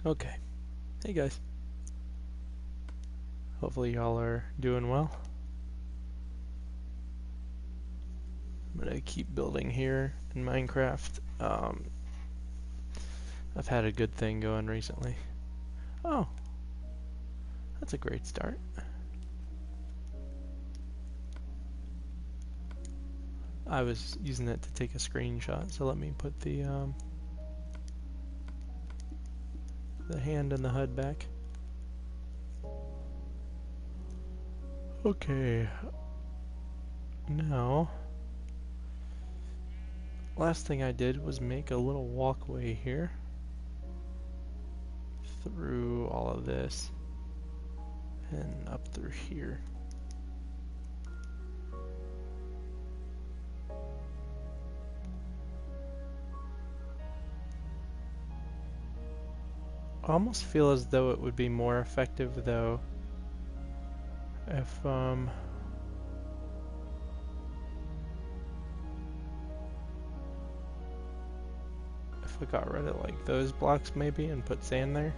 Okay. Hey guys. Hopefully y'all are doing well. I'm gonna keep building here in Minecraft. I've had a good thing going recently. Oh, that's a great start. I was using it to take a screenshot, so let me put the hand and the HUD back. Okay. Now, last thing I did was make a little walkway here through all of this and up through here. I almost feel as though it would be more effective though if I got rid of like those blocks maybe and put sand there.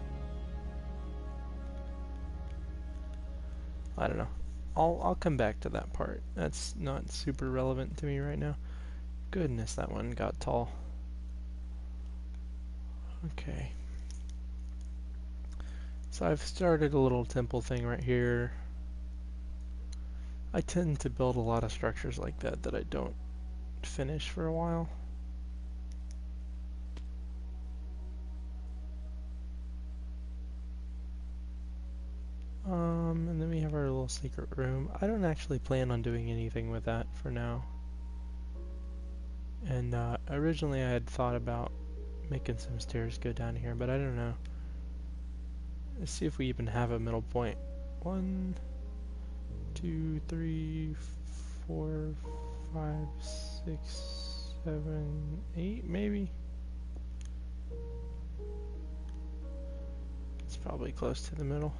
I don't know. I'll come back to that part. That's not super relevant to me right now. Goodness, that one got tall. Okay. So I've started a little temple thing right here. I tend to build a lot of structures like that that I don't finish for a while. And then we have our little secret room. I don't actually plan on doing anything with that for now. And originally I had thought about making some stairs go down here, but I don't know. Let's see if we even have a middle point. 1, 2, 3, 4, 5, 6, 7, 8 maybe? It's probably close to the middle.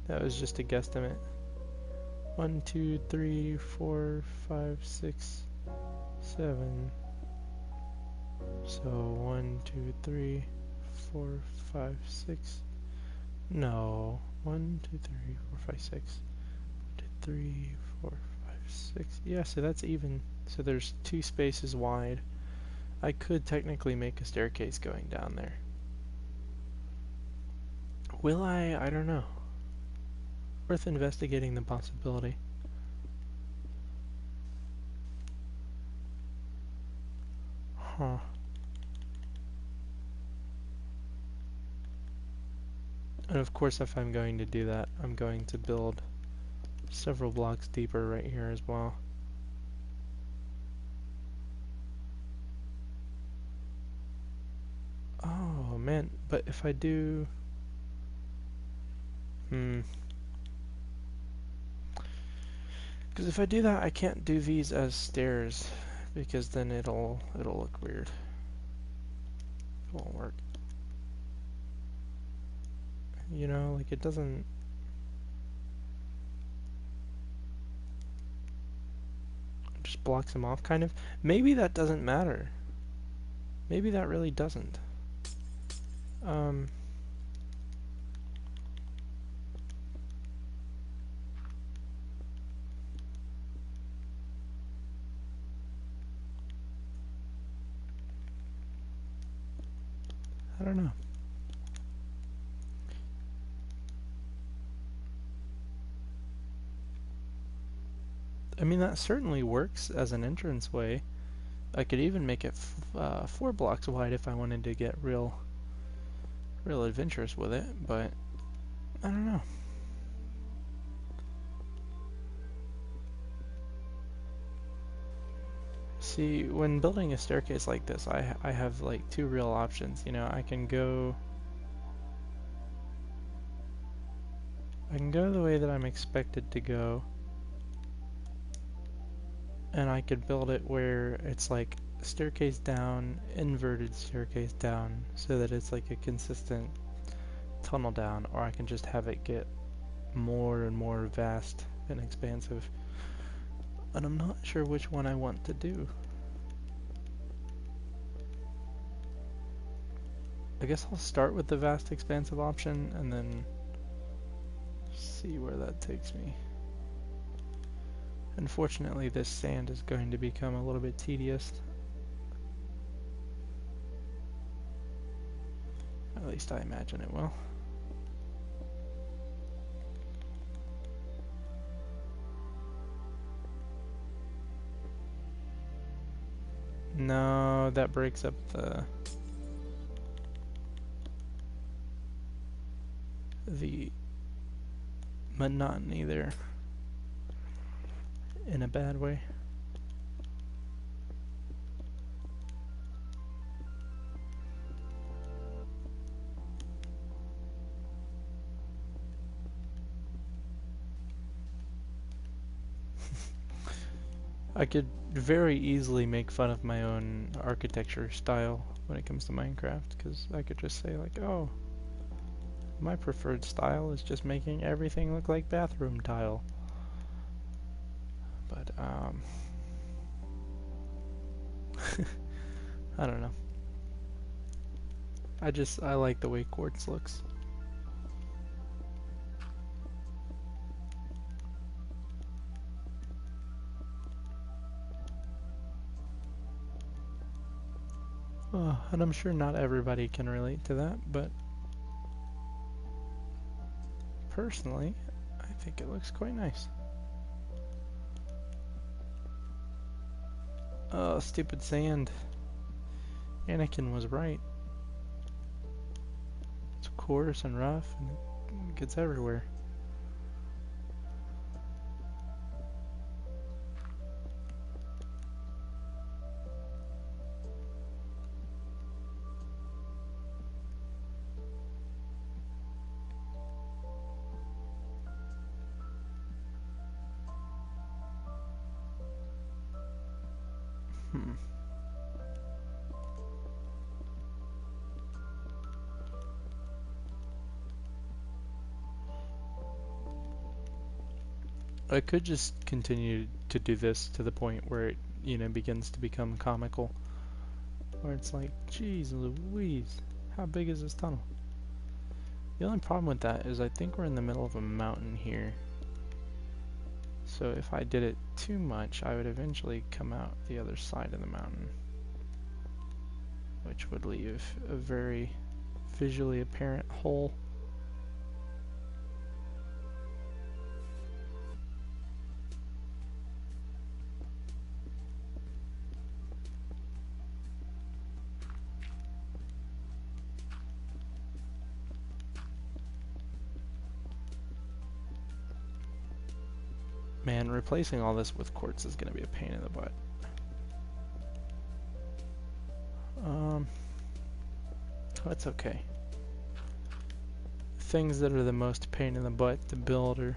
That was just a guesstimate. 1, 2, 3, 4, 5, 6, 7. So 1, 2, 3, 4, 5, 6. No. 1, 2, 3, 4, 5, 6. 1, 2, 3, 4, 5, 6. Yeah, so that's even. So there's 2 spaces wide. I could technically make a staircase going down there. Will I? I don't know. Worth investigating the possibility. Huh. And of course, if I'm going to do that, I'm going to build several blocks deeper right here as well. Oh man, but if I do... Because if I do that, I can't do these as stairs, because then it'll look weird. It won't work. You know, like it doesn't... It just blocks them off, kind of. Maybe that doesn't matter. Maybe that really doesn't. I don't know. I mean, that certainly works as an entranceway. I could even make it 4 blocks wide if I wanted to get real adventurous with it, but I don't know. See, when building a staircase like this, I have like 2 real options. You know, I can go the way that I'm expected to go, and I could build it where it's like staircase down, inverted staircase down, so that it's like a consistent tunnel down, or I can just have it get more and more vast and expansive. And I'm not sure which one I want to do. I guess I'll start with the vast expansive option and then see where that takes me. Unfortunately, this sand is going to become a little bit tedious. At least I imagine it will. No, that breaks up the monotony there in a bad way. I could very easily make fun of my own architecture style when it comes to Minecraft, because I could just say like, oh, my preferred style is just making everything look like bathroom tile. But, I don't know. I like the way quartz looks. And I'm sure not everybody can relate to that, but personally, I think it looks quite nice. Oh, stupid sand. Anakin was right. It's coarse and rough, and it gets everywhere. I could just continue to do this to the point where it, begins to become comical. Where it's like, geez Louise, how big is this tunnel? The only problem with that is I think we're in the middle of a mountain here. So if I did it too much, I would eventually come out the other side of the mountain, which would leave a very visually apparent hole. Man, replacing all this with quartz is going to be a pain in the butt. That's okay. Things that are the most pain in the butt to build are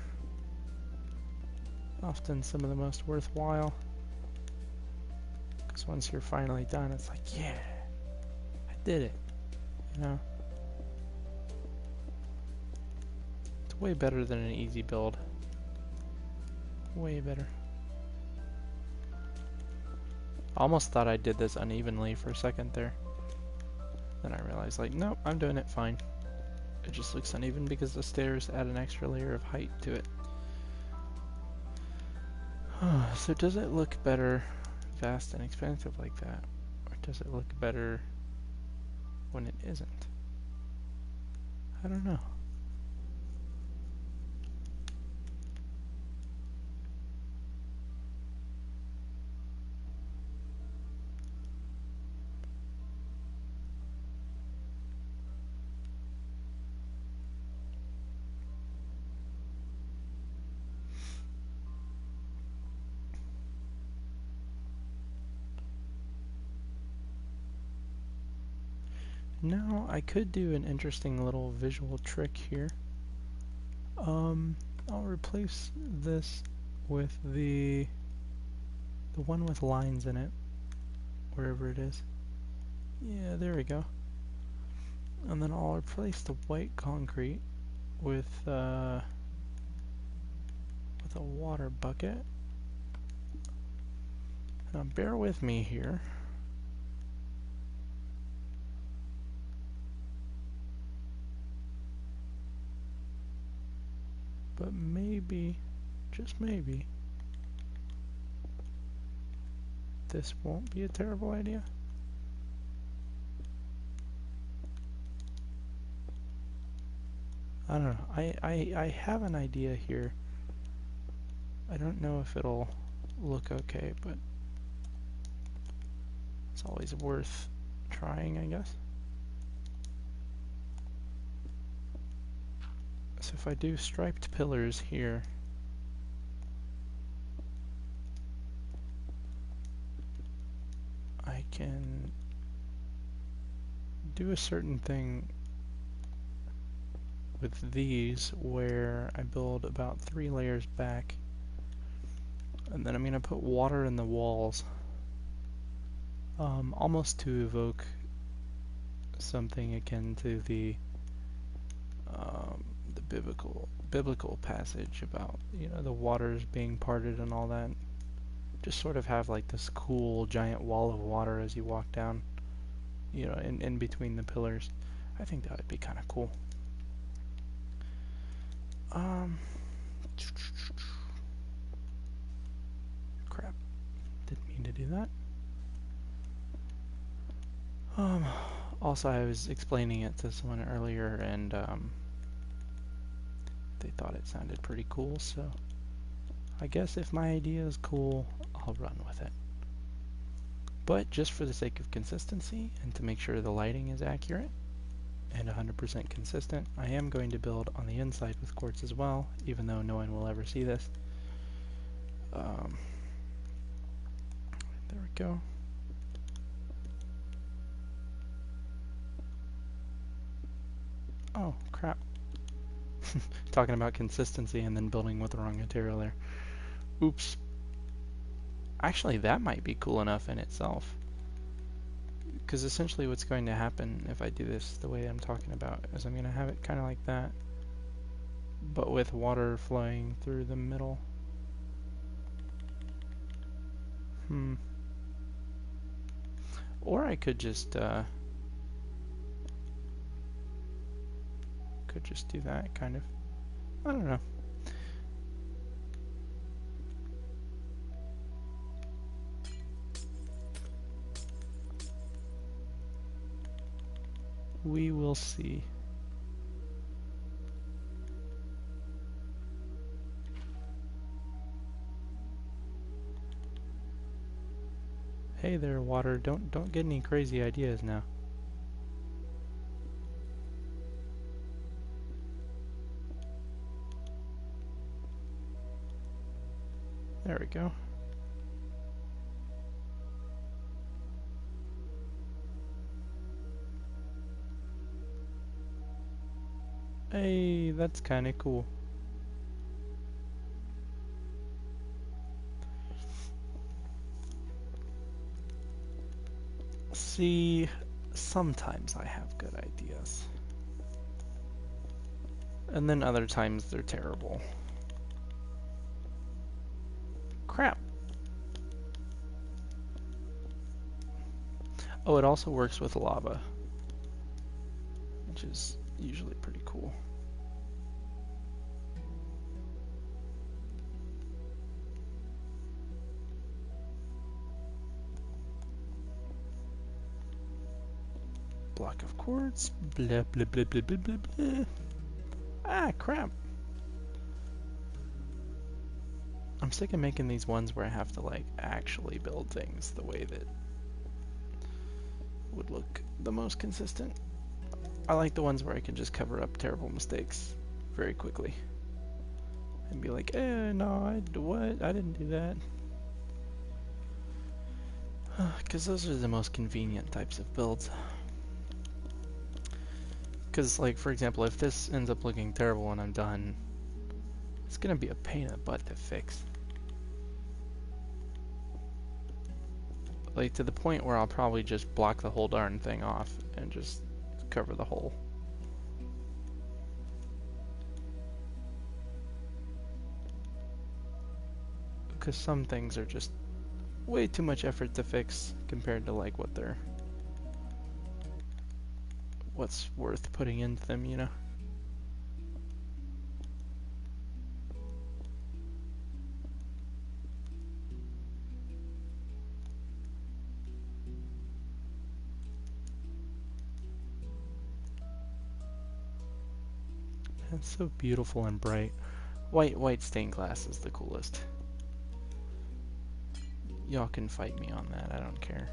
often some of the most worthwhile. Because once you're finally done, it's like, yeah, I did it. It's way better than an easy build. Way better. Almost thought I did this unevenly for a second there. Then I realized, like, nope, I'm doing it fine. It just looks uneven because the stairs add an extra layer of height to it. So does it look better vast and expansive like that? Or does it look better when it isn't? I don't know. Now, I could do an interesting little visual trick here. I'll replace this with the one with lines in it, wherever it is. Yeah, there we go. And then I'll replace the white concrete with a water bucket. Now, bear with me here. But maybe, just maybe, this won't be a terrible idea. I don't know. I have an idea here. I don't know if it'll look okay, but it's always worth trying, I guess. So if I do striped pillars here, I can do a certain thing with these where I build about 3 layers back, and then I'm going to put water in the walls, almost to evoke something akin to the biblical passage about, you know, the waters being parted and all that. Just sort of have like this cool giant wall of water as you walk down, you know, in between the pillars. I think that would be kind of cool. Crap, didn't mean to do that. Also, I was explaining it to someone earlier, and they thought it sounded pretty cool, so I guess if my idea is cool, I'll run with it. But just for the sake of consistency, and to make sure the lighting is accurate and 100% consistent, I am going to build on the inside with quartz as well, even though no one will ever see this. There we go. Oh, crap. Talking about consistency and then building with the wrong material there. Oops. Actually, that might be cool enough in itself. Because essentially what's going to happen if I do this the way I'm talking about is I'm going to have it kind of like that, but with water flowing through the middle. Or I could just do that, kind of. I don't know. We will see. Hey there, water. Don't get any crazy ideas now. There we go. Hey, that's kind of cool. See, sometimes I have good ideas. And then other times they're terrible. Crap. Oh, it also works with lava, which is usually pretty cool. Block of quartz. Blah, blah, blah, blah, blah, blah, blah. Ah, crap. I'm sick of making these ones where I have to, like, actually build things the way that would look the most consistent. I like the ones where I can just cover up terrible mistakes very quickly and be like, no, I didn't do that. Because those are the most convenient types of builds. Because, like, for example, if this ends up looking terrible when I'm done, it's gonna be a pain in the butt to fix. Like, to the point where I'll probably just block the whole darn thing off and just cover the hole. Because some things are just way too much effort to fix compared to, like, what's worth putting into them, you know? It's so beautiful and bright. White stained glass is the coolest. Y'all can fight me on that, I don't care.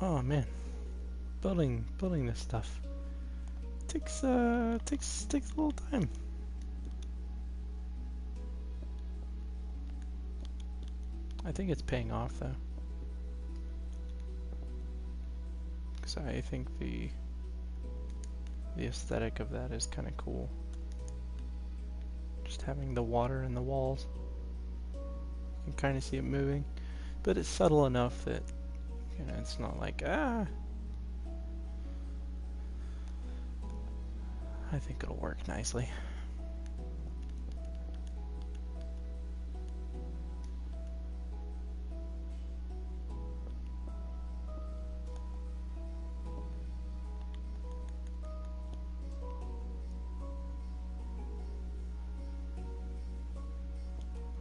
Oh man, building this stuff takes a little time. I think it's paying off though, because I think the aesthetic of that is kind of cool. Just having the water in the walls, you can kind of see it moving, but it's subtle enough that, you know, it's not like, ah. I think it'll work nicely.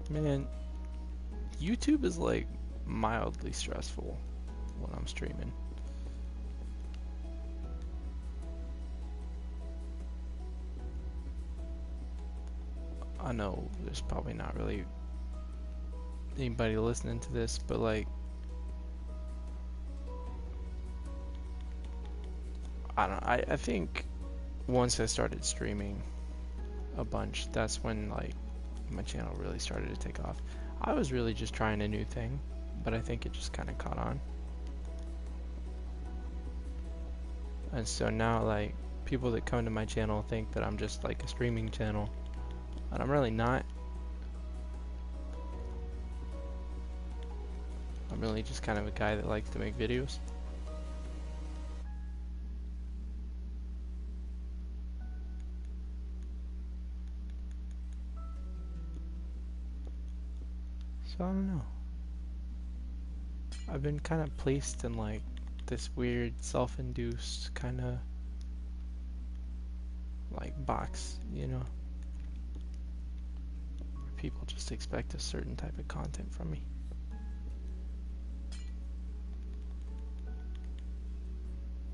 Man, YouTube is like mildly stressful when I'm streaming. I know there's probably not really anybody listening to this, but like, I don't know, I think once I started streaming a bunch, that's when like my channel really started to take off. I was really just trying a new thing, but I think it just kind of caught on. And so now like people that come to my channel think that I'm just like a streaming channel, and I'm really not. I'm really just kind of a guy that likes to make videos. So I don't know. I've been kind of placed in like this weird self-induced kind of like box, you know, where people just expect a certain type of content from me.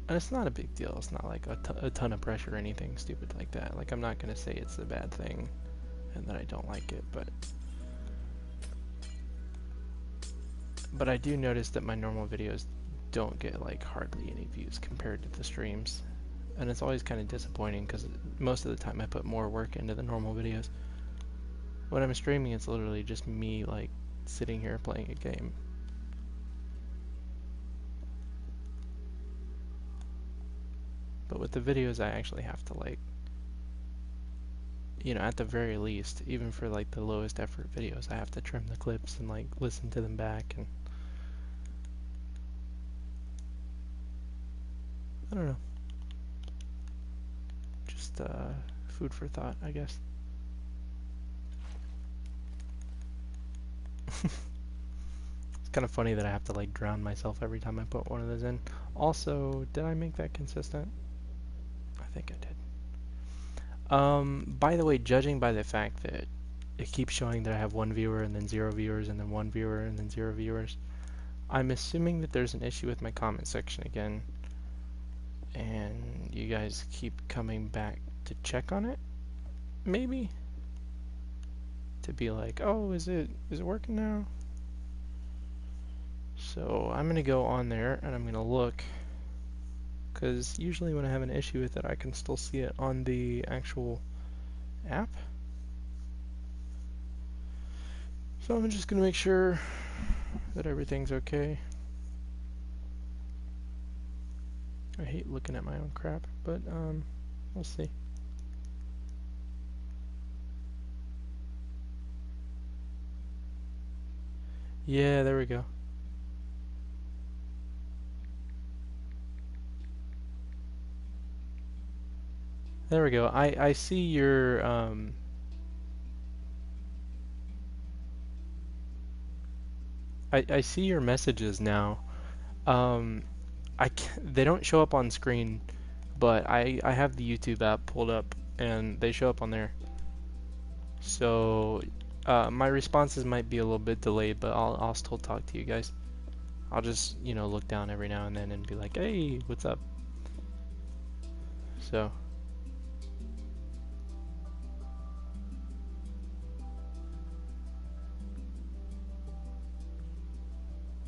And it's not a big deal. It's not like a ton of pressure or anything stupid like that. Like, I'm not gonna say it's a bad thing and that I don't like it, but I do notice that my normal videos don't get like hardly any views compared to the streams, and it's always kind of disappointing because most of the time I put more work into the normal videos. When I'm streaming, it's literally just me like sitting here playing a game. But with the videos, I actually have to like, you know, at the very least, even for like the lowest effort videos, I have to trim the clips and like listen to them back, and I don't know. Just food for thought, I guess. It's kind of funny that I have to like drown myself every time I put one of those in. Also, did I make that consistent? I think I did. By the way, judging by the fact that it keeps showing that I have 1 viewer and then 0 viewers and then 1 viewer and then 0 viewers, I'm assuming that there's an issue with my comment section again, and you guys keep coming back to check on it, maybe? To be like, oh, is it working now? So I'm gonna go on there and I'm gonna look, because usually when I have an issue with it, I can still see it on the actual app. So I'm just gonna make sure that everything's okay. I hate looking at my own crap, but we'll see. Yeah, there we go. There we go. I see your I see your messages now. Um, they don't show up on screen, but I have the YouTube app pulled up and they show up on there. So my responses might be a little bit delayed, but I'll still talk to you guys. I'll just, you know, look down every now and then and be like, "Hey, what's up?" So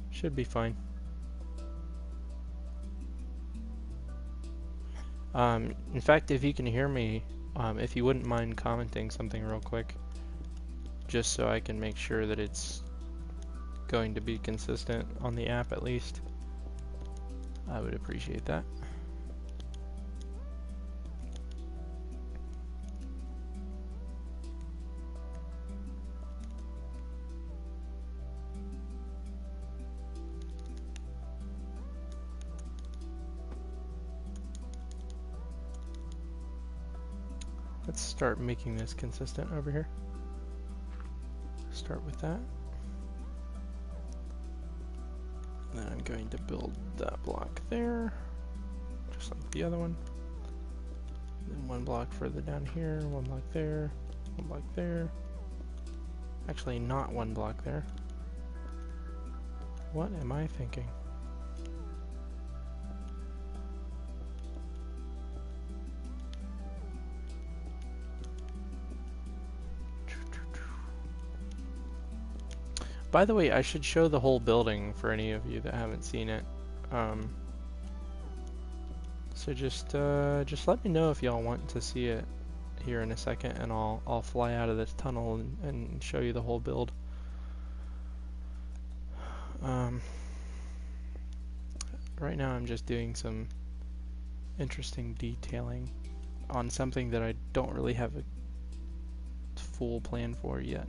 should be fine. In fact, if you can hear me, if you wouldn't mind commenting something real quick, just so I can make sure that it's going to be consistent on the app at least, I would appreciate that. Let's start making this consistent over here. Start with that. Then I'm going to build that block there, just like the other one. Then one block further down here, one block there, one block there. Actually, not one block there. What am I thinking? By the way, I should show the whole building for any of you that haven't seen it. So just let me know if y'all want to see it here in a second, and I'll fly out of this tunnel and show you the whole build. Right now I'm just doing some interesting detailing on something that I don't really have a full plan for yet.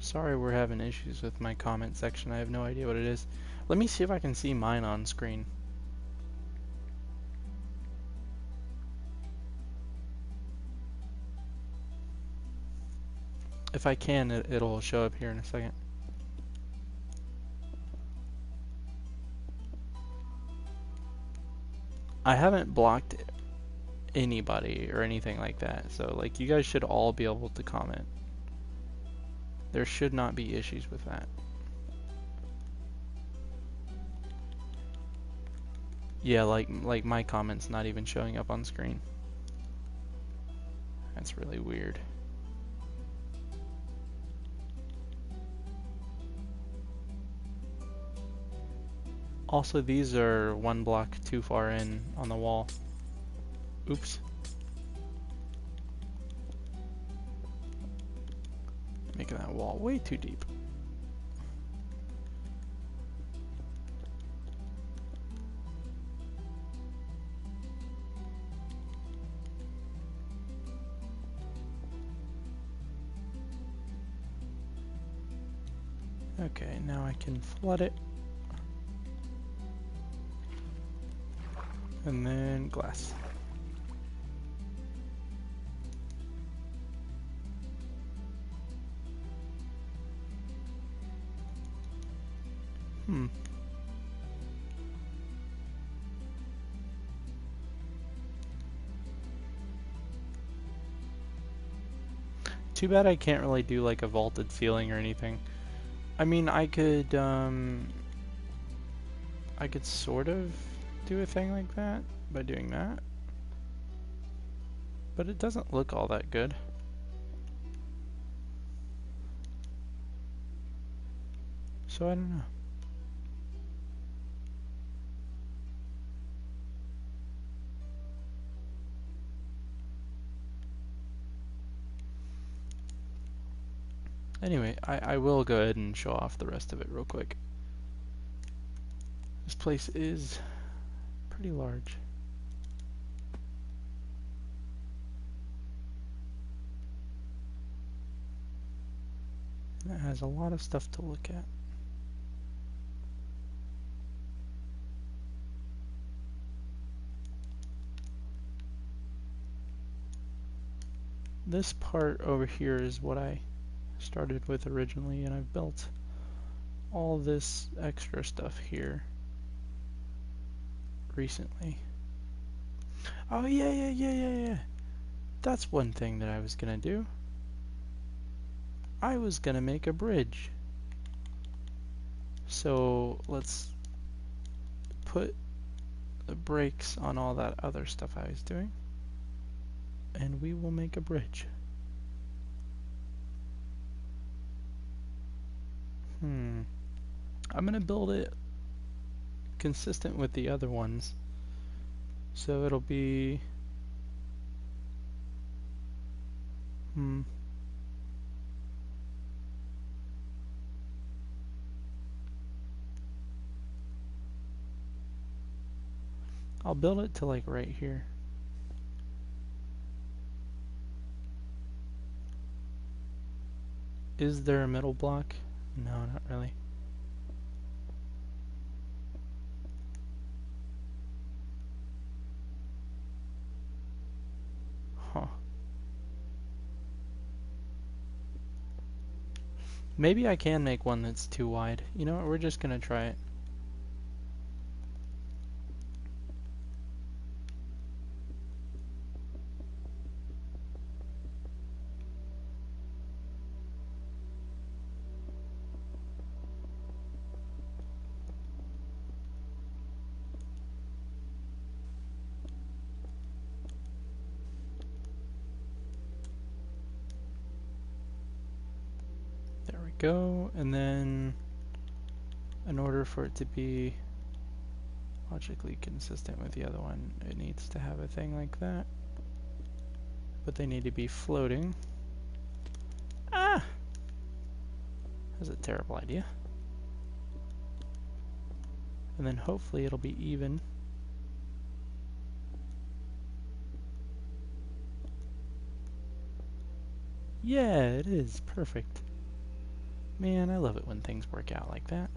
Sorry we're having issues with my comment section. I have no idea what it is. Let me see if I can see mine on screen. If I can, it'll show up here in a second. I haven't blocked anybody or anything like that, so like you guys should all be able to comment. There should not be issues with that. Yeah, like my comment's not even showing up on screen. That's really weird. Also, these are one block too far in on the wall. Oops. Making that wall way too deep. Okay, now I can flood it. And then glass. Too bad I can't really do like a vaulted ceiling or anything. I mean, I could sort of do a thing like that by doing that, but it doesn't look all that good. So I don't know. Anyway, I will go ahead and show off the rest of it real quick. This place is pretty large. It has a lot of stuff to look at. This part over here is what I started with originally, and I've built all this extra stuff here recently. Oh yeah. That's one thing that I was gonna do. I was gonna make a bridge. So let's put the brakes on all that other stuff I was doing, and we will make a bridge. I'm gonna build it consistent with the other ones. So it'll be I'll build it to like right here. Is there a middle block? No, not really. Huh. Maybe I can make one that's too wide. You know what, we're just gonna try it. There we go, and then in order for it to be logically consistent with the other one, it needs to have a thing like that. But they need to be floating. Ah! That's a terrible idea. And then hopefully it'll be even. Yeah, it is. Perfect. Man, I love it when things work out like that.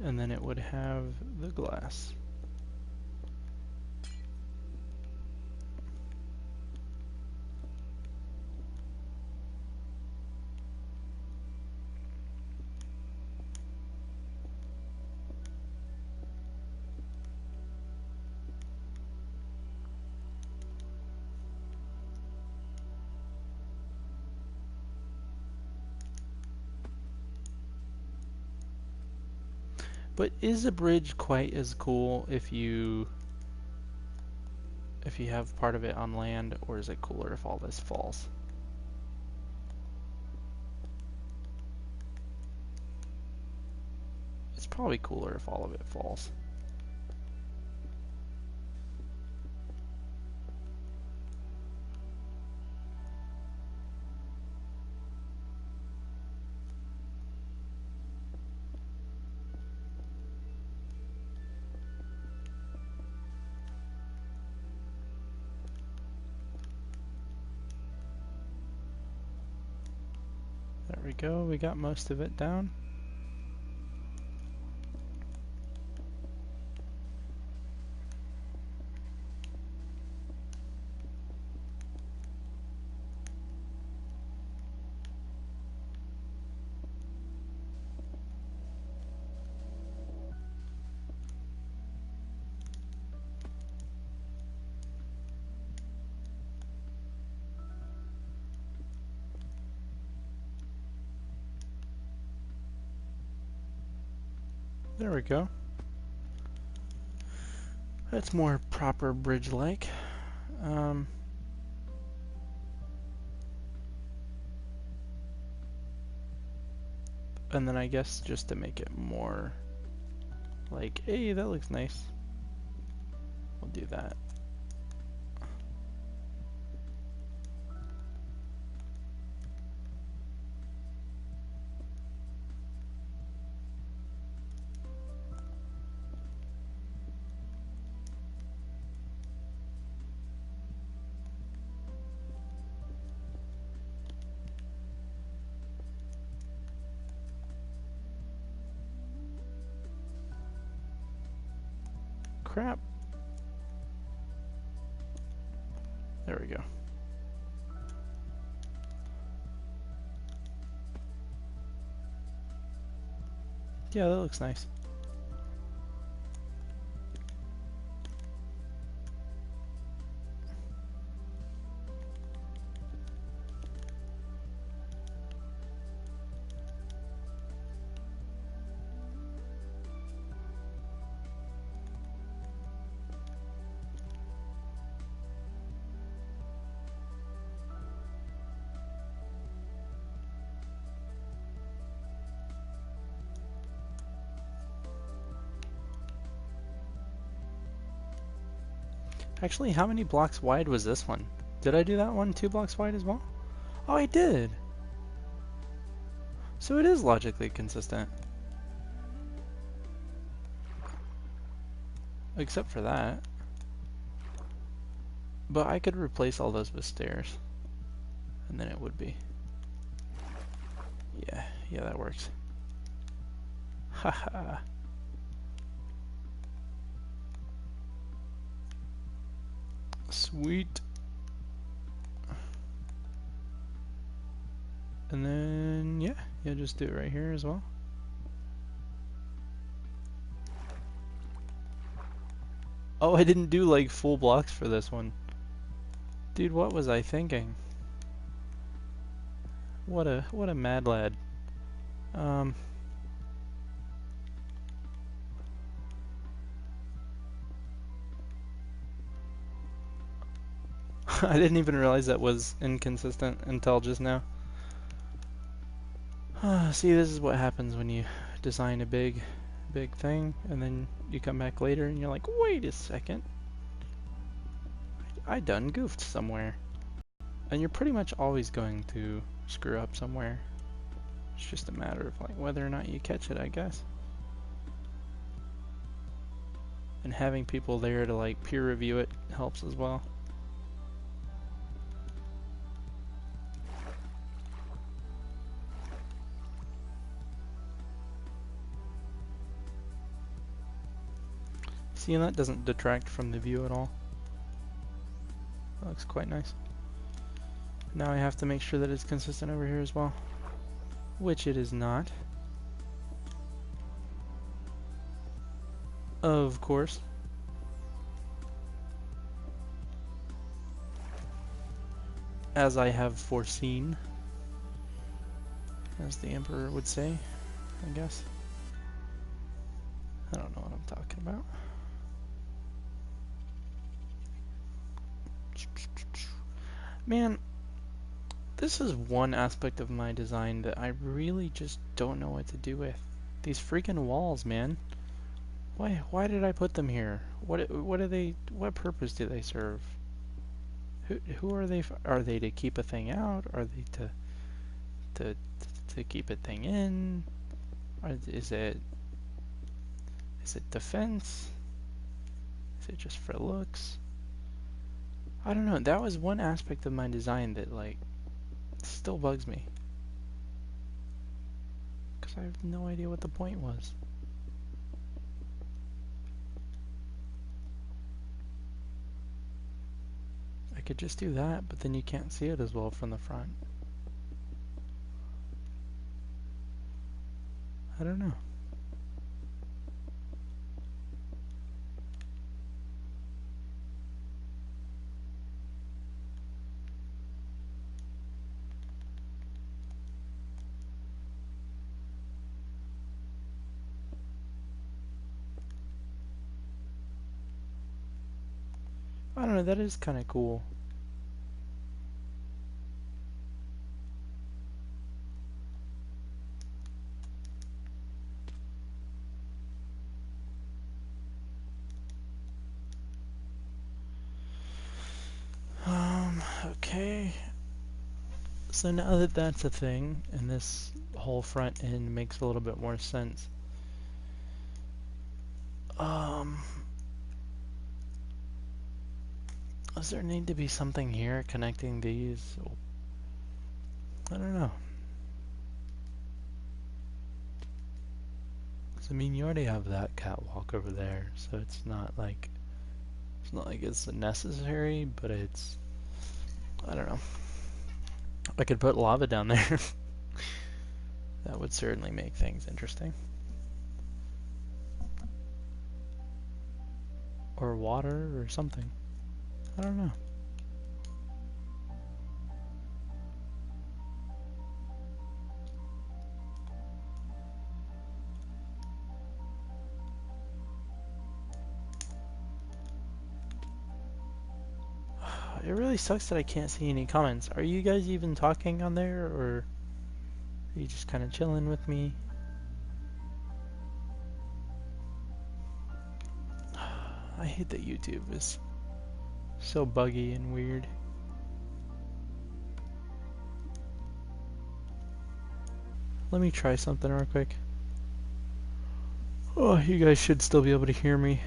And then it would have the glass. But is a bridge quite as cool if you have part of it on land, or is it cooler if all this falls? It's probably cooler if all of it falls. There we go, we got most of it down. There we go. That's more proper bridge-like. And then I guess just to make it more like, hey, that looks nice, we'll do that. crap. There we go. Yeah, that looks nice. Actually, how many blocks wide was this one? Did I do that one 2 blocks wide as well? Oh, I did! So it is logically consistent. Except for that. But I could replace all those with stairs. And then it would be. Yeah, that works. Haha. Sweet. And then, yeah, just do it right here as well. Oh, I didn't do like full blocks for this one. Dude, what was I thinking? What a mad lad. I didn't even realize that was inconsistent until just now. See, this is what happens when you design a big thing and then you come back later and you're like, wait a second. I done goofed somewhere. And you're pretty much always going to screw up somewhere. It's just a matter of like whether or not you catch it, I guess. And having people there to like peer review it helps as well. See, and that doesn't detract from the view at all. That looks quite nice. Now I have to make sure that it's consistent over here as well, which it is not. Of course. As I have foreseen, as the Emperor would say, I guess. I don't know what I'm talking about. Man, this is one aspect of my design that I really just don't know what to do with. These freaking walls, man. Why did I put them here? What purpose do they serve? Who are they? Are they to keep a thing out? Are they to keep a thing in? Is it defense? Is it just for looks? I don't know. That was one aspect of my design that like still bugs me. Because I have no idea what the point was. I could just do that, but then you can't see it as well from the front. I don't know. I don't know, that is kind of cool. Okay. So now that that's a thing, and this whole front end makes a little bit more sense. Does there need to be something here connecting these? I don't know. I mean, you already have that catwalk over there, so it's not like it's necessary, but it's, I don't know. I could put lava down there. That would certainly make things interesting. Or water or something. I don't know. It really sucks that I can't see any comments. Are you guys even talking on there, or are you just kind of chilling with me? I hate that YouTube is so buggy and weird. Let me try something real quick. Oh, you guys should still be able to hear me.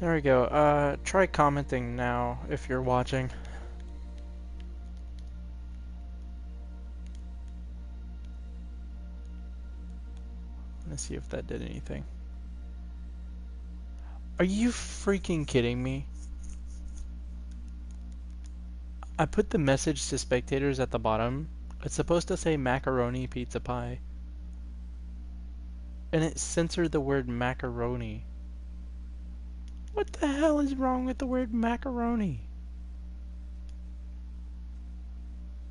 There we go. Try commenting now if you're watching. Let's see if that did anything. Are you freaking kidding me? I put the message to spectators at the bottom. It's supposed to say macaroni pizza pie. And it censored the word macaroni. What the hell is wrong with the word macaroni?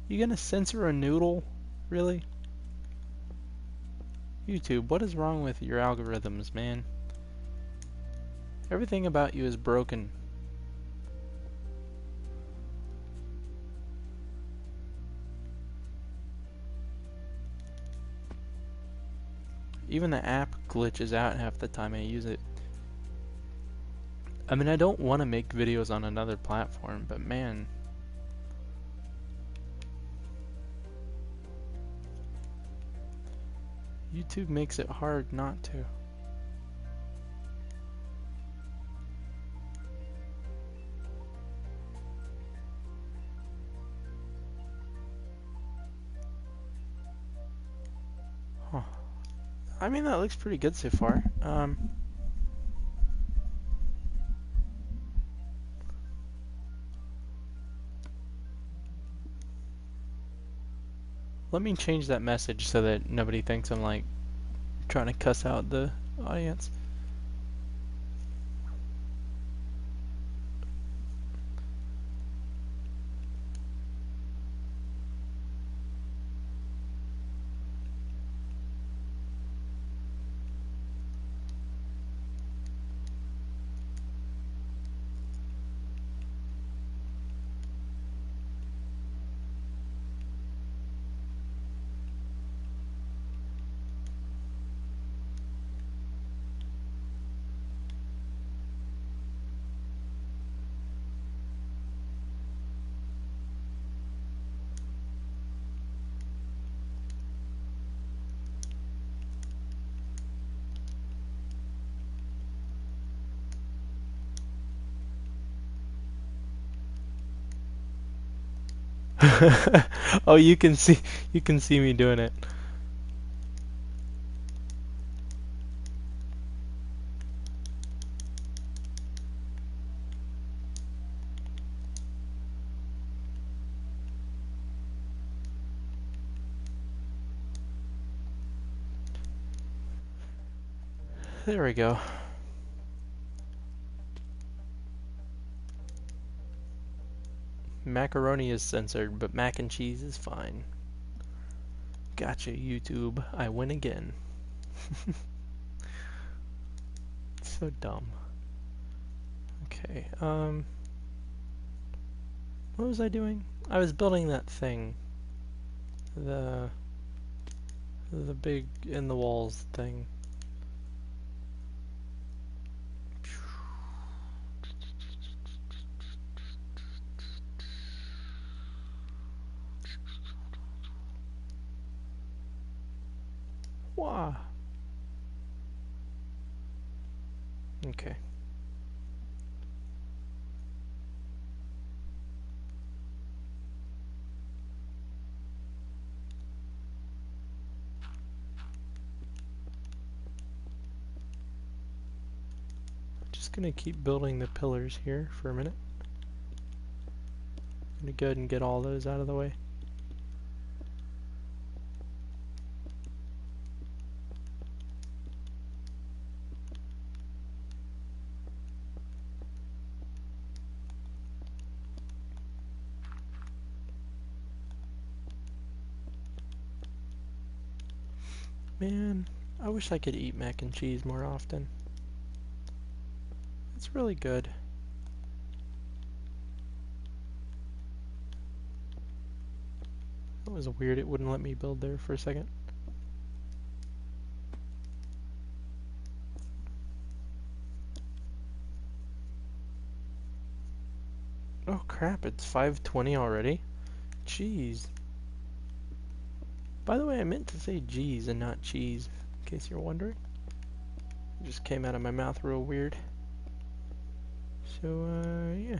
You gonna censor a noodle? Really? YouTube, what is wrong with your algorithms, man? Everything about you is broken. Even the app glitches out half the time I use it. I mean, I don't want to make videos on another platform, but man. YouTube makes it hard not to. Huh. I mean, that looks pretty good so far. Let me change that message so that nobody thinks I'm like trying to cuss out the audience. Oh, you can see me doing it. There we go. Macaroni is censored, but mac and cheese is fine. Gotcha, YouTube. I win again. So dumb. Okay, what was I doing? I was building that thing. The big in the walls thing. Wow. Okay. Just gonna keep building the pillars here for a minute. Gonna go ahead and get all those out of the way. Man, I wish I could eat mac and cheese more often. It's really good. That was weird, it wouldn't let me build there for a second. Oh crap, it's 5:20 already? Jeez. By the way, I meant to say G's and not cheese, in case you're wondering. It just came out of my mouth real weird. So, yeah.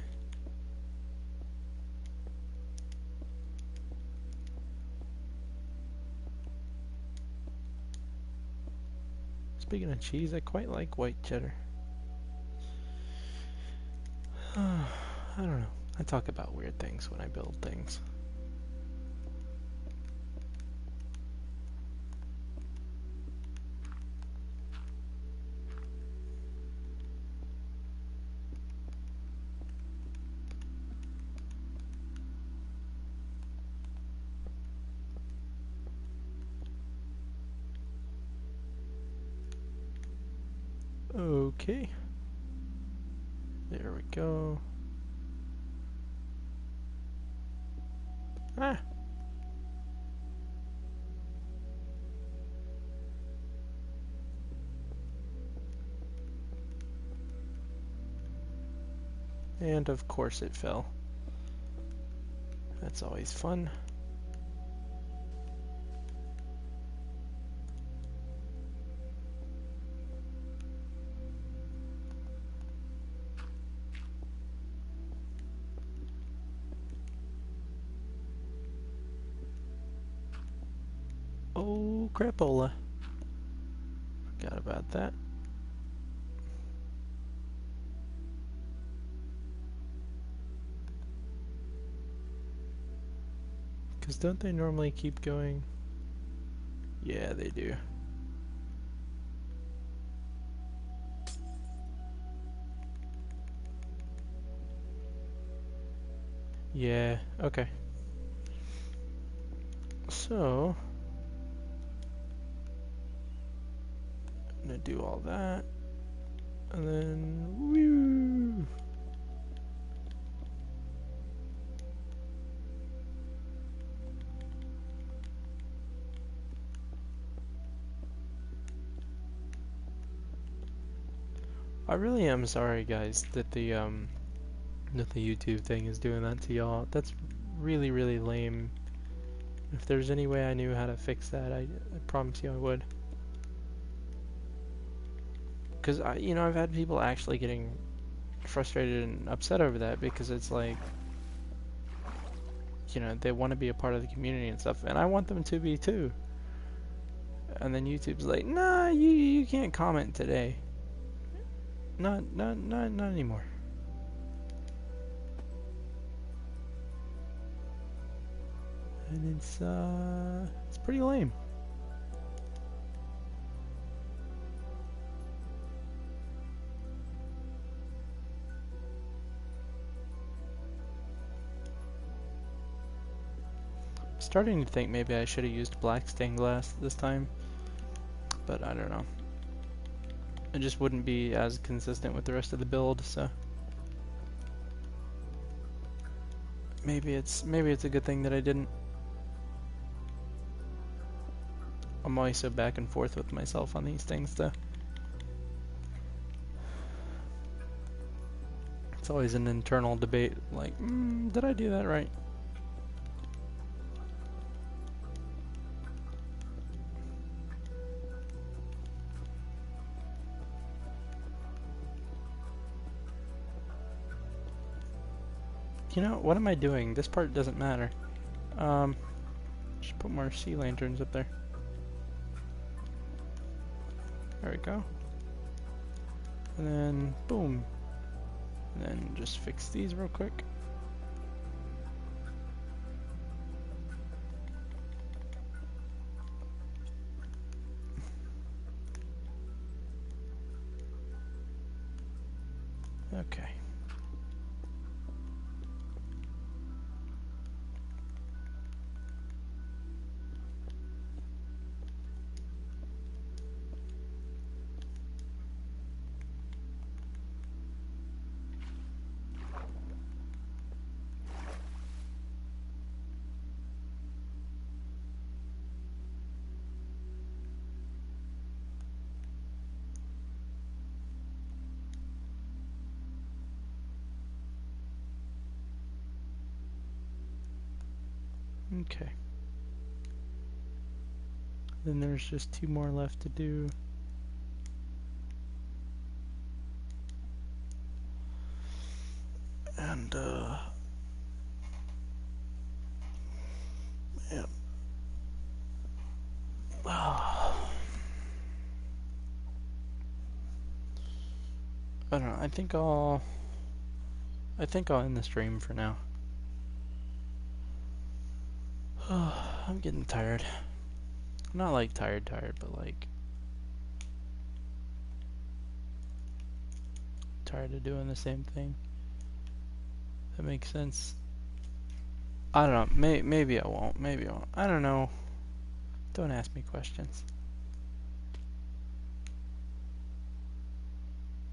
Speaking of cheese, I quite like white cheddar. I don't know. I talk about weird things when I build things. Okay. There we go. Ah! And of course it fell. That's always fun. Oh, crapola. Forgot about that. Because don't they normally keep going? Yeah, they do. Yeah, okay. So, I'm gonna do all that. And then, woo! I really am sorry, guys, that the YouTube thing is doing that to y'all. That's really, really lame. If there's any way I knew how to fix that, I promise you I would. Because, I've had people actually getting frustrated and upset over that because it's like, they want to be a part of the community and stuff, and I want them to be too. And then YouTube's like, nah, you can't comment today. Not anymore. And it's pretty lame. Starting to think maybe I should have used black stained glass this time, but I don't know. It just wouldn't be as consistent with the rest of the build, so maybe it's a good thing that I didn't. I'm always so back and forth with myself on these things, though. It's always an internal debate, like, did I do that right? You know, what am I doing? This part doesn't matter. Just put more sea lanterns up there. There we go. And then, boom. And then just fix these real quick. Okay. Okay. Then there's just 2 more left to do. And, man. I don't know, I think I'll end the stream for now. I'm getting tired. Not like tired, but like tired of doing the same thing. That makes sense. I don't know. Maybe I won't. Maybe I won't. I don't know. Don't ask me questions.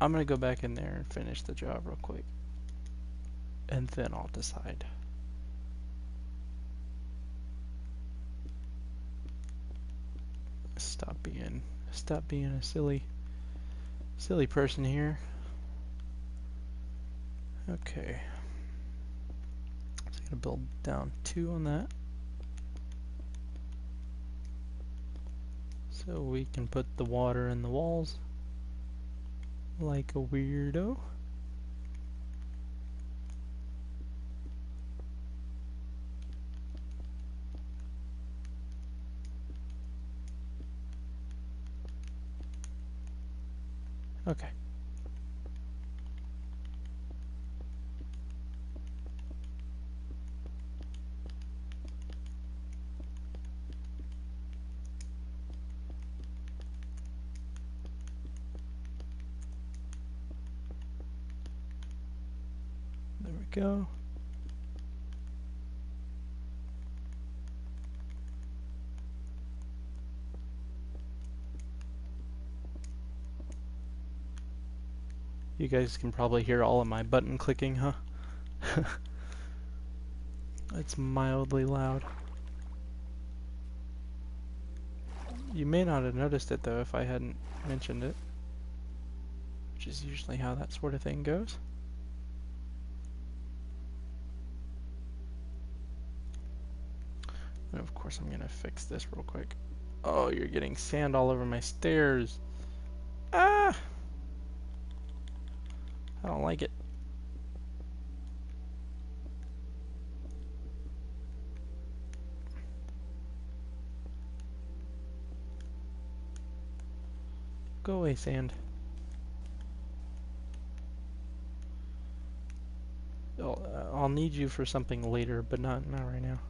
I'm gonna go back in there and finish the job real quick, and then I'll decide. Stop being a silly person here. Okay. So I'm gonna build down 2 on that, so we can put the water in the walls like a weirdo. Okay. There we go. You guys can probably hear all of my button clicking, huh? It's mildly loud. You may not have noticed it though if I hadn't mentioned it, which is usually how that sort of thing goes. And of course I'm gonna fix this real quick. Oh, you're getting sand all over my stairs. Ah! I don't like it. Go away, sand. I'll need you for something later, but not right now.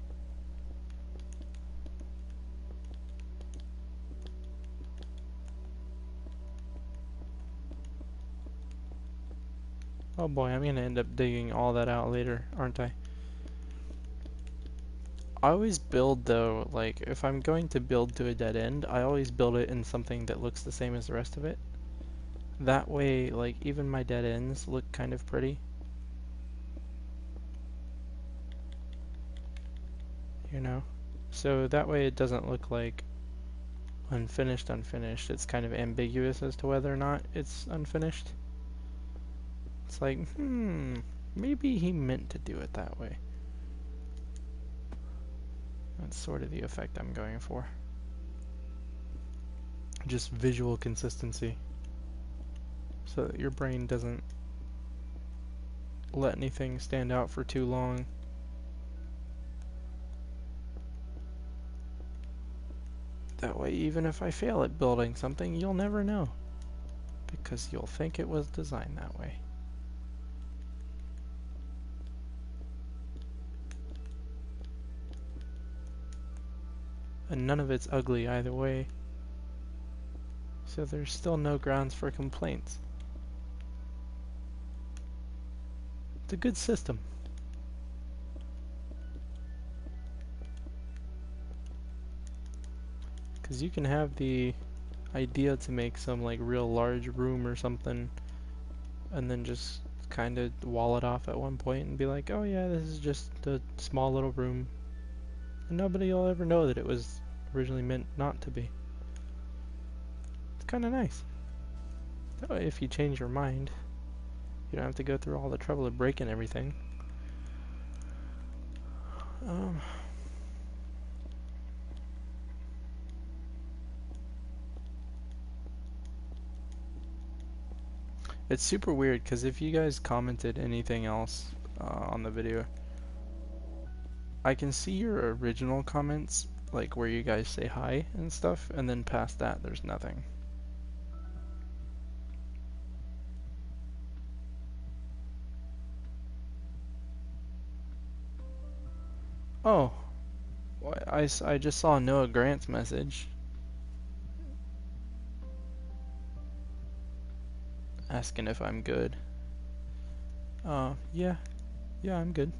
Oh boy, I'm gonna end up digging all that out later, aren't I? I always build though, like if I'm going to build to a dead end, I always build it in something that looks the same as the rest of it. That way, like even my dead ends look kind of pretty. You know? So that way it doesn't look like unfinished. It's kind of ambiguous as to whether or not it's unfinished. It's like, maybe he meant to do it that way. That's sort of the effect I'm going for. Just visual consistency. So that your brain doesn't let anything stand out for too long. That way, even if I fail at building something, you'll never know. Because you'll think it was designed that way. And none of it's ugly either way. So there's still no grounds for complaints. It's a good system. Because you can have the idea to make some like real large room or something, and then just kind of wall it off at one point and be like, oh yeah, this is just a small little room. And nobody will ever know that it was originally meant not to be. It's kind of nice. That way, if you change your mind, you don't have to go through all the trouble of breaking everything. It's super weird because if you guys commented anything else on the video, I can see your original comments, like where you guys say hi and stuff, and then past that there's nothing. Oh, I just saw Noah Grant's message asking if I'm good. Yeah, I'm good.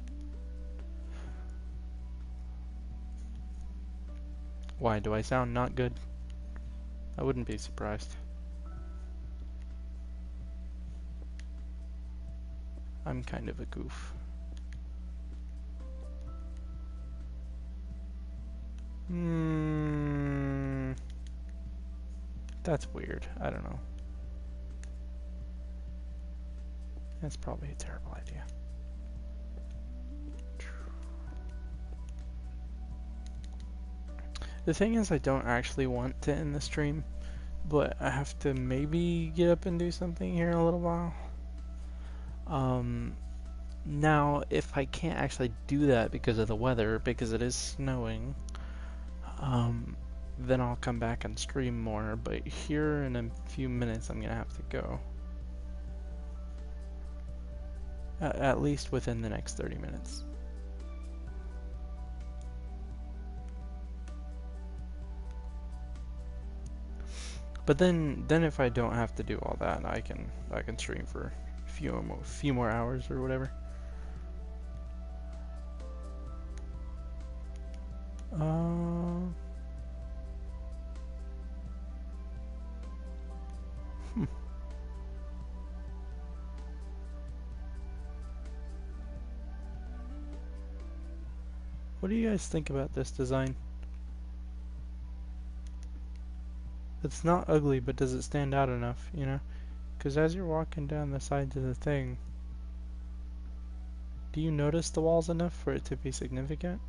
Why, do I sound not good? I wouldn't be surprised. I'm kind of a goof. That's weird. I don't know. That's probably a terrible idea. The thing is, I don't actually want to end the stream, but I have to maybe get up and do something here in a little while. Now, if I can't actually do that because of the weather, because it is snowing, then I'll come back and stream more, but here in a few minutes I'm gonna have to go. At least within the next 30 minutes. But then if I don't have to do all that, I can stream for a few more hours or whatever. What do you guys think about this design? It's not ugly, but does it stand out enough, you know? Because as you're walking down the sides of the thing, do you notice the walls enough for it to be significant?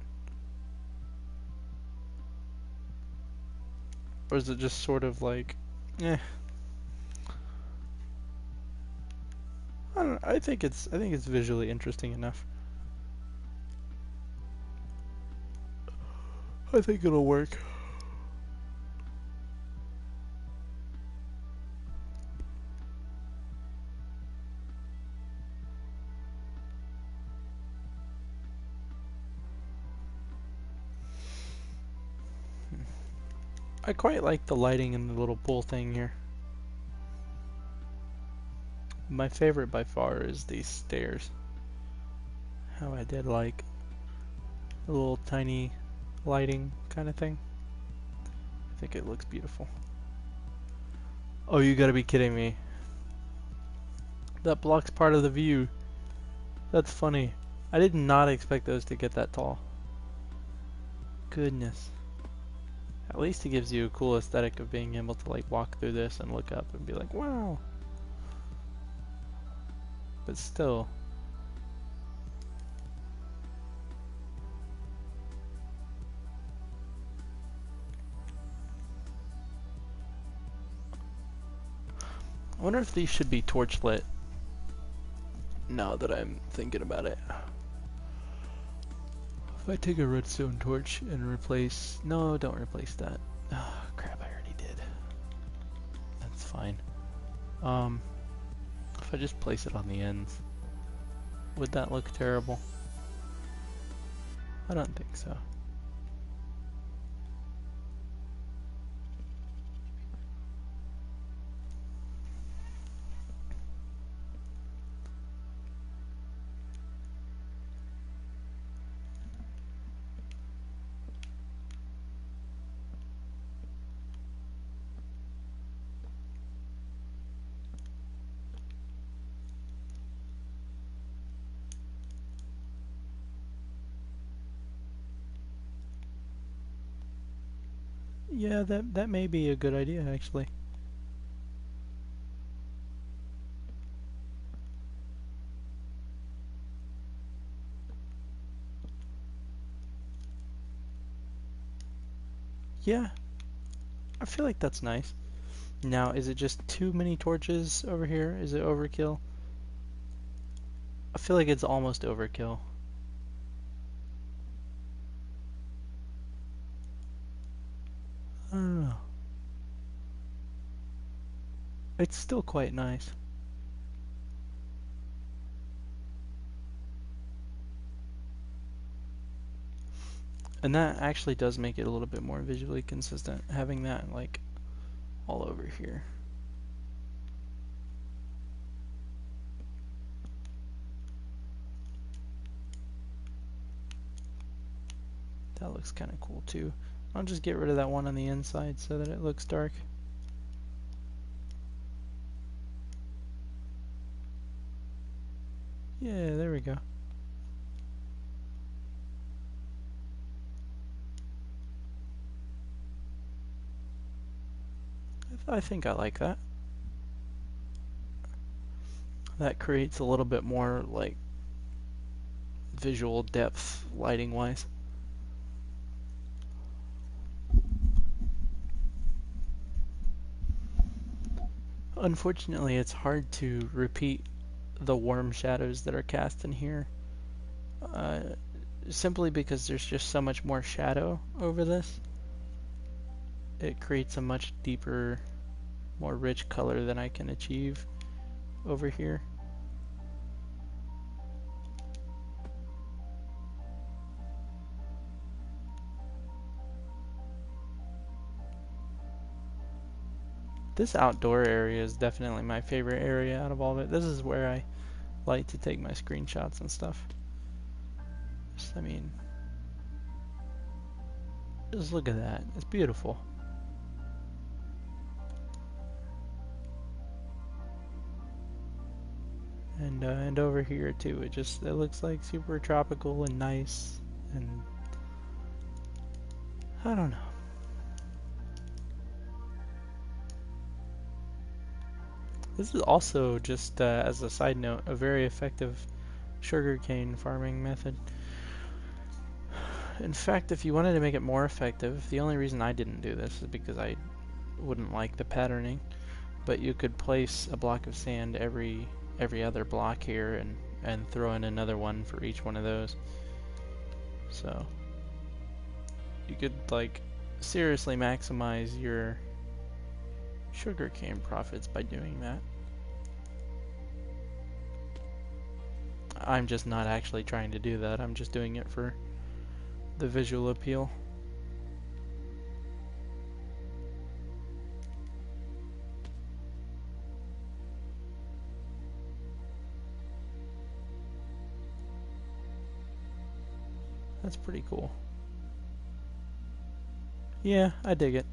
Or is it just sort of like, eh? I don't know, I think it's visually interesting enough. I think it'll work. I quite like the lighting in the little pool thing here. My favorite by far is these stairs. How I did like the little tiny lighting kind of thing. I think it looks beautiful. Oh, you gotta be kidding me. That blocks part of the view. That's funny. I did not expect those to get that tall. Goodness. At least it gives you a cool aesthetic of being able to like walk through this and look up and be like, wow. But still. I wonder if these should be torch lit. Now that I'm thinking about it. If I take a redstone torch and replace... No, don't replace that. Oh, crap, I already did. That's fine. If I just place it on the ends, would that look terrible? I don't think so. Yeah, that may be a good idea, actually. Yeah, I feel like that's nice. Now, is it just too many torches over here? Is it overkill? I feel like it's almost overkill. I don't know. It's still quite nice. And that actually does make it a little bit more visually consistent, having that like all over here. That looks kind of cool too. I'll just get rid of that one on the inside so that it looks dark. Yeah, there we go. I think I like that. That creates a little bit more like visual depth lighting wise. Unfortunately, it's hard to repeat the warm shadows that are cast in here. Simply because there's just so much more shadow over this. It creates a much deeper, more rich color than I can achieve over here. This outdoor area is definitely my favorite area out of all of it. This is where I like to take my screenshots and stuff. I mean, just look at that. It's beautiful. And over here too, it looks like super tropical and nice, and I don't know. This is also, just as a side note, a very effective sugarcane farming method. In fact, if you wanted to make it more effective, the only reason I didn't do this is because I wouldn't like the patterning, but you could place a block of sand every other block here and throw in another one for each one of those. So you could like seriously maximize your sugarcane profits by doing that. I'm just not actually trying to do that. I'm just doing it for the visual appeal. That's pretty cool. Yeah, I dig it.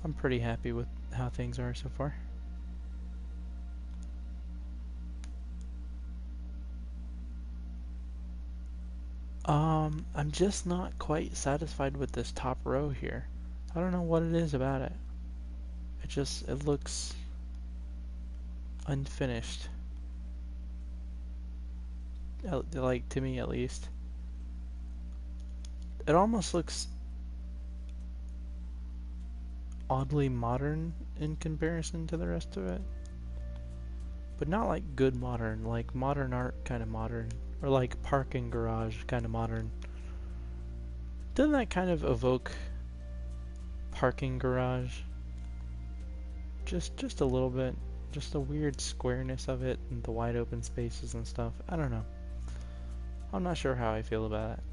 I'm pretty happy with how things are so far. I'm just not quite satisfied with this top row here. I don't know what it is about it. It looks unfinished. Like, to me at least. It almost looks oddly modern in comparison to the rest of it. But not like good modern, like modern art kind of modern. Or like parking garage kind of modern. Doesn't that kind of evoke parking garage? Just a little bit. Just the weird squareness of it and the wide open spaces and stuff. I don't know. I'm not sure how I feel about it.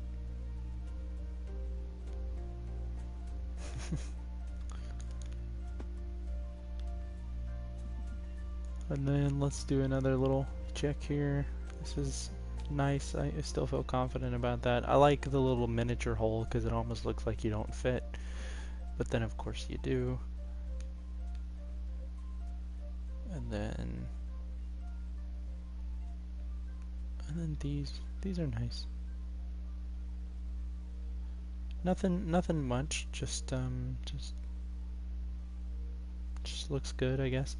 And then let's do another little check here. This is nice. I still feel confident about that. I like the little miniature hole because it almost looks like you don't fit. But then of course you do. And then these are nice. Nothing much, just looks good, I guess.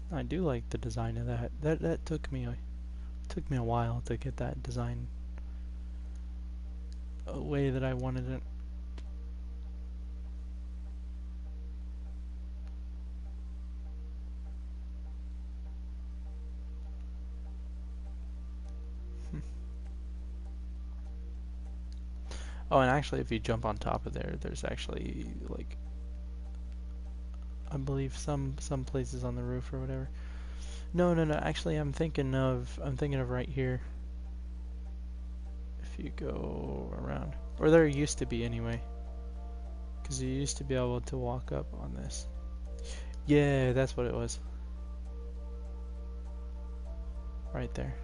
I do like the design of that. That took me a while to get that design a way that I wanted it. Oh, and actually, if you jump on top of there, there's actually, like, I believe some places on the roof or whatever. No. Actually, I'm thinking of right here. If you go around, or there used to be anyway, because you used to be able to walk up on this. Yeah, that's what it was. Right there.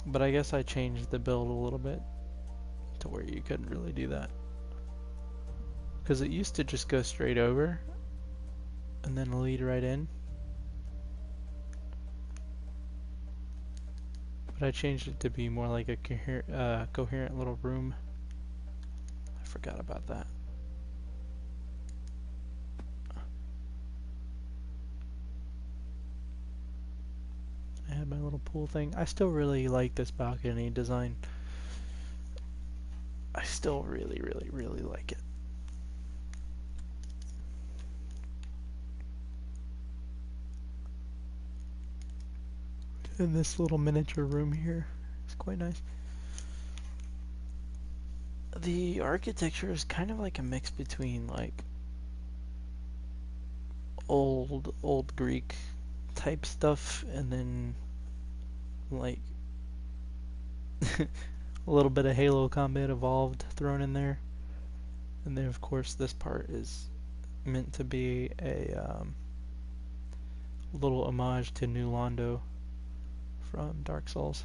But I guess I changed the build a little bit to where you couldn't really do that. Because it used to just go straight over and then lead right in. But I changed it to be more like a coherent little room. I forgot about that. I had my little pool thing. I still really like this balcony design. I still really like it. And this little miniature room here is quite nice. The architecture is kind of like a mix between like old Greek type stuff and then like a little bit of Halo Combat Evolved thrown in there. And then of course this part is meant to be a little homage to New Londo from Dark Souls,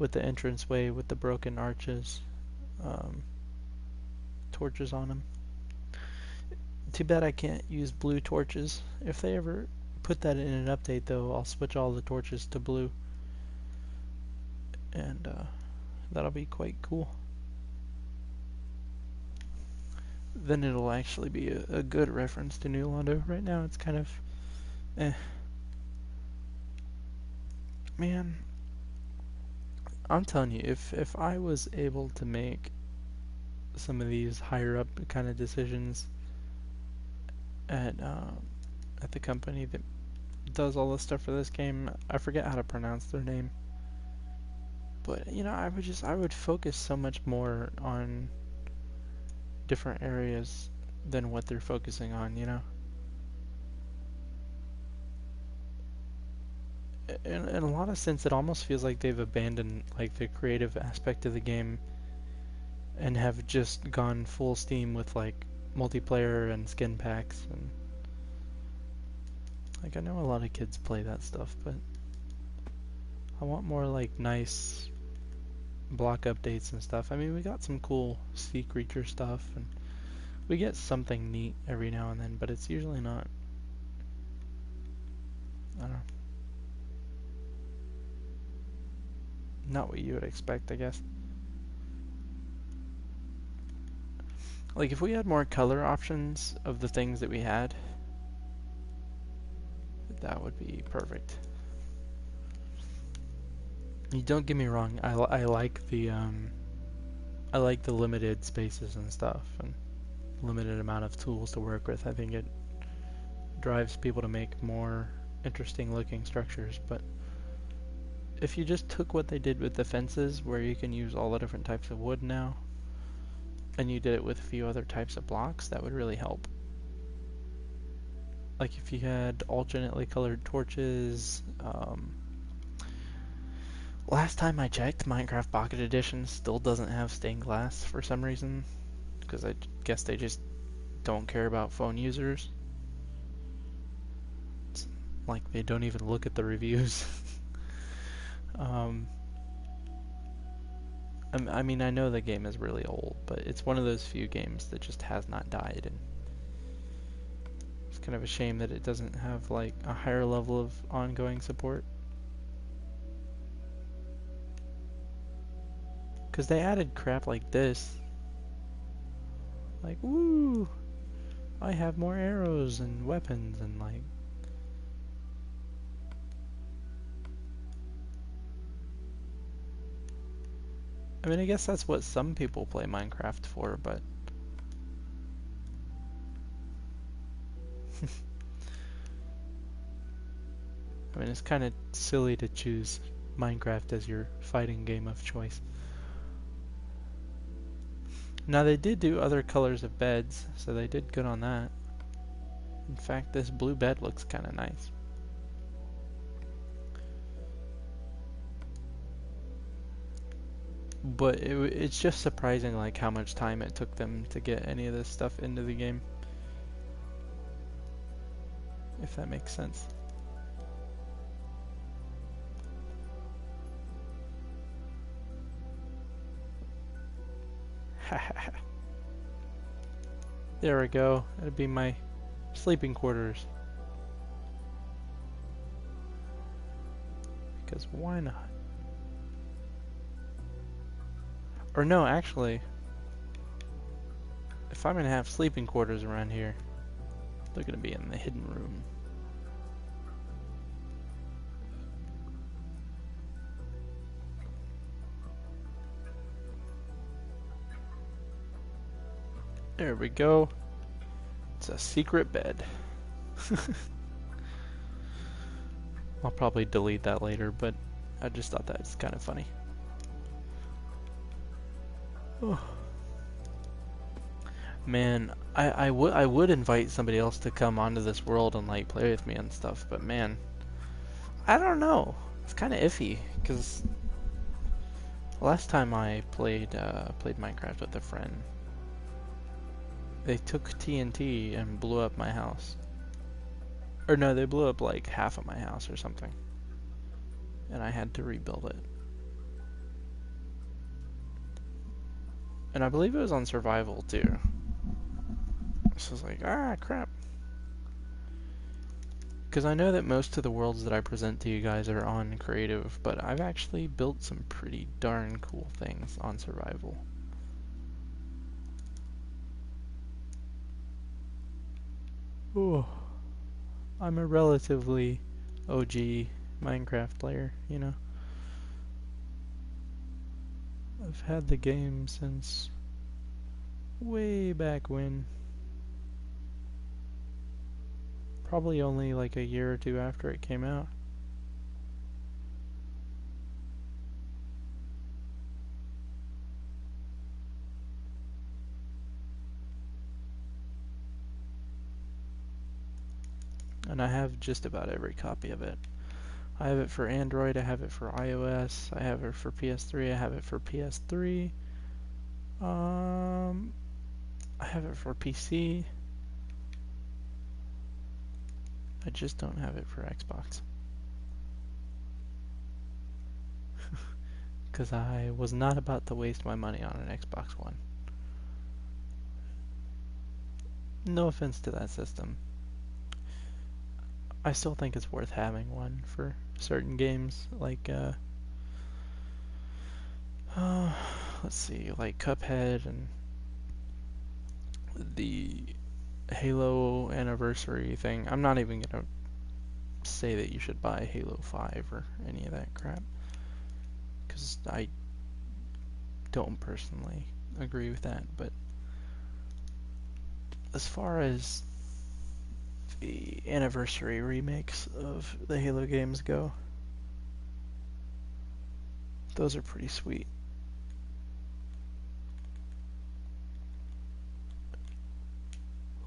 with the entranceway with the broken arches, torches on them. Too bad I can't use blue torches. If they ever put that in an update though, I'll switch all the torches to blue, and that'll be quite cool. Then it'll actually be a good reference to New Londo. Right now it's kind of eh. Man, I'm telling you, if I was able to make some of these higher up kind of decisions at the company that does all this stuff for this game, I forget how to pronounce their name, but you know, I would focus so much more on different areas than what they're focusing on, you know. In a lot of sense, it almost feels like they've abandoned like the creative aspect of the game and have just gone full steam with like multiplayer and skin packs, and Like, I know a lot of kids play that stuff, but I want more like nice block updates and stuff. I mean, we got some cool sea creature stuff, and we get something neat every now and then, but it's usually not, I don't know, not what you would expect, I guess. Like, if we had more color options of the things that we had, that would be perfect. You don't get me wrong, I like the limited spaces and stuff, and limited amount of tools to work with. I think it drives people to make more interesting looking structures, but if you just took what they did with the fences, where you can use all the different types of wood now, and you did it with a few other types of blocks, that would really help. Like if you had alternately colored torches. Last time I checked, Minecraft Pocket Edition still doesn't have stained glass for some reason, because I guess they just don't care about phone users. It's like they don't even look at the reviews. I mean, I know the game is really old, but it's one of those few games that just has not died, and it's kind of a shame that it doesn't have like a higher level of ongoing support. Because they added crap like this. Like, woo! I have more arrows and weapons and like... I mean, I guess that's what some people play Minecraft for, but... I mean, it's kind of silly to choose Minecraft as your fighting game of choice. Now, they did do other colors of beds, so they did good on that. In fact, this blue bed looks kind of nice. But it's just surprising like how much time it took them to get any of this stuff into the game. If that makes sense. There we go. That'd be my sleeping quarters. Because why not? Or no, actually, if I'm gonna have sleeping quarters around here, they're gonna be in the hidden room. There we go. It's a secret bed. I'll probably delete that later, but I just thought that was kind of funny. Oh. Man, I would invite somebody else to come onto this world and like play with me and stuff, but man, I don't know. It's kind of iffy because last time I played Minecraft with a friend, they took TNT and blew up my house. Or no, they blew up like half of my house or something, and I had to rebuild it. And I believe it was on survival too. So I was like, ah, crap. Because I know that most of the worlds that I present to you guys are on creative, but I've actually built some pretty darn cool things on survival. Ooh. I'm a relatively OG Minecraft player, you know. I've had the game since way back when. Probably only like a year or two after it came out. And I have just about every copy of it. I have it for Android, I have it for iOS, I have it for PS3, I have it for PS3. I have it for PC. I just don't have it for Xbox. Because I was not about to waste my money on an Xbox One. No offense to that system. I still think it's worth having one for certain games, like, let's see, like Cuphead and the Halo anniversary thing. I'm not even gonna say that you should buy Halo 5 or any of that crap, because I don't personally agree with that. But as far as the anniversary remakes of the Halo games go, those are pretty sweet.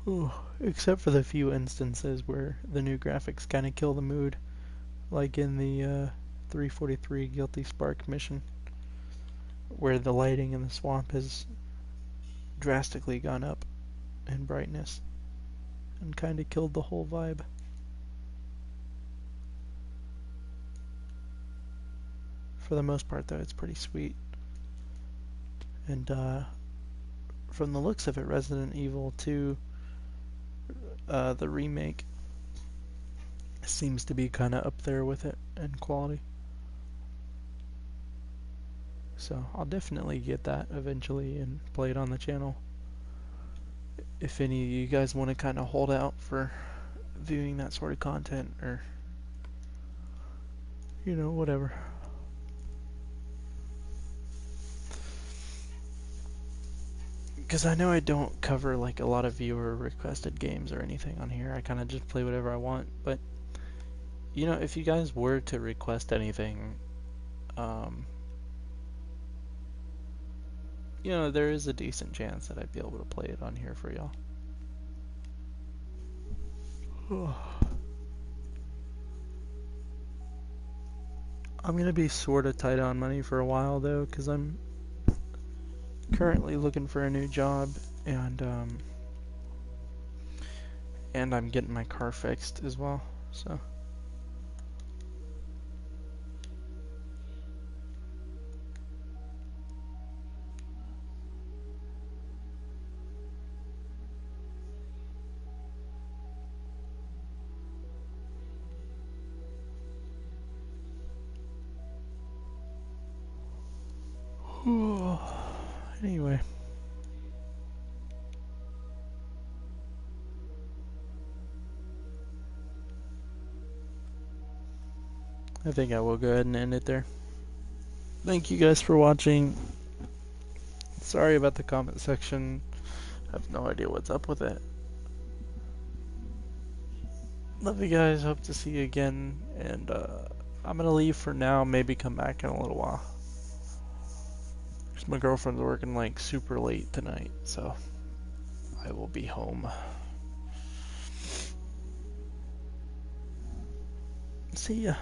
Ooh, except for the few instances where the new graphics kind of kill the mood, like in the 343 Guilty Spark mission, where the lighting in the swamp has drastically gone up in brightness and kind of killed the whole vibe. For the most part, though, it's pretty sweet. And from the looks of it, Resident Evil 2, the remake, seems to be kind of up there with it in quality. So I'll definitely get that eventually and play it on the channel. If any of you guys want to kind of hold out for viewing that sort of content, or, you know, whatever. Because I know I don't cover like a lot of viewer requested games or anything on here. I kind of just play whatever I want. But, you know, if you guys were to request anything, you know, there is a decent chance that I'd be able to play it on here for y'all. I'm going to be sort of tight on money for a while, though, because I'm currently looking for a new job, and I'm getting my car fixed as well, so. Anyway. I think I will go ahead and end it there. Thank you guys for watching. Sorry about the comment section. I have no idea what's up with it. Love you guys. Hope to see you again. And I'm going to leave for now. Maybe come back in a little while. Because my girlfriend's working like super late tonight. So I will be home. See ya.